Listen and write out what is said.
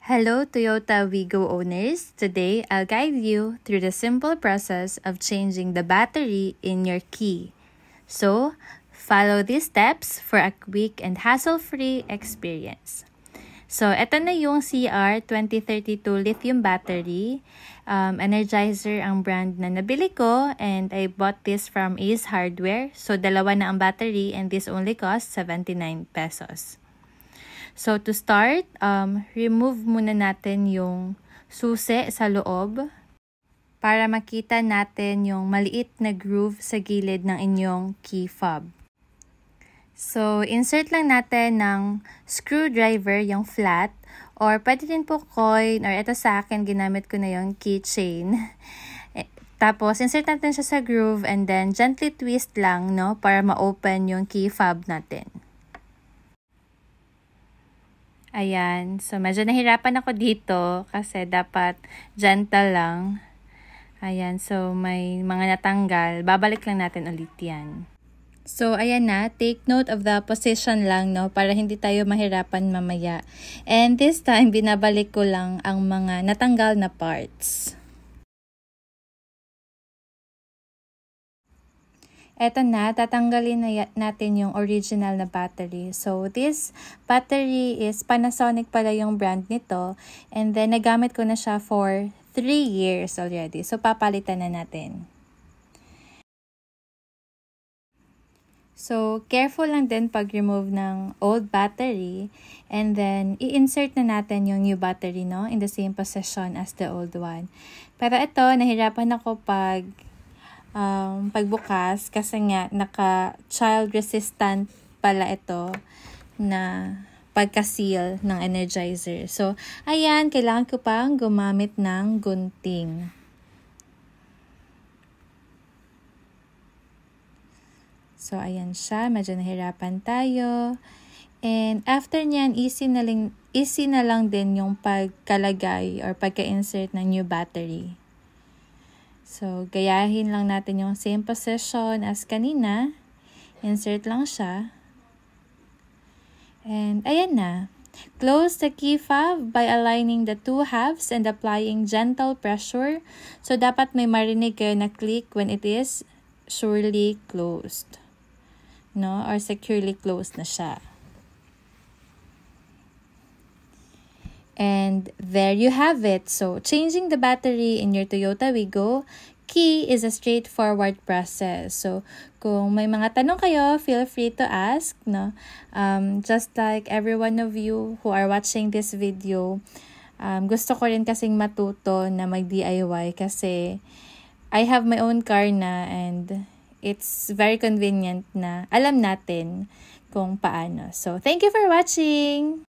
Hello Toyota Wigo owners! Today, I'll guide you through the simple process of changing the battery in your key. So, follow these steps for a quick and hassle-free experience. So, ito na yung CR2032 lithium battery. Energizer ang brand na nabili ko, and I bought this from Ace Hardware. So, dalawa na ang battery and this only cost 79 pesos. So, to start, remove muna natin yung susi sa loob para makita natin yung maliit na groove sa gilid ng inyong key fob. So, insert lang natin ng screwdriver yung flat, or pwede din po coin, or ito sa akin, ginamit ko na yung keychain. Tapos, insert natin siya sa groove and then gently twist lang, no, para ma-open yung key fob natin. Ayan. So, medyo nahirapan ako dito kasi dapat gentle lang. Ayan. So, may mga natanggal. Babalik lang natin ulit yan. So, ayan na. Take note of the position lang, no? Para hindi tayo mahirapan mamaya. And this time, binabalik ko lang ang mga natanggal na parts. Eto na, tatanggalin natin yung original na battery. So, this battery is Panasonic pala yung brand nito. And then, nagamit ko na siya for 3 years already. So, papalitan na natin. So, careful lang din pag-remove ng old battery. And then, i-insert na natin yung new battery, no? In the same position as the old one. Pero ito, nahirapan ako pagbukas kasi nga naka-child resistant pala ito na pagka-seal ng Energizer. So, ayan, kailangan ko pang gumamit ng gunting. So, ayan siya. Medyo nahirapan tayo. And after nyan, easy na lang din yung pagkalagay or pagka-insert ng new battery. So, gayahin lang natin yung same position as kanina. Insert lang siya. And, ayan na. Close the key fob by aligning the two halves and applying gentle pressure. So, dapat may marinig kayo na click when it is surely closed. No? Or securely closed na siya. And there you have it. So, changing the battery in your Toyota Wigo key is a straightforward process. So, kung may mga tanong kayo, feel free to ask. No? Just like every one of you who are watching this video, gusto ko rin kasing matuto na mag-DIY kasi I have my own car na and it's very convenient na alam natin kung paano. So, thank you for watching!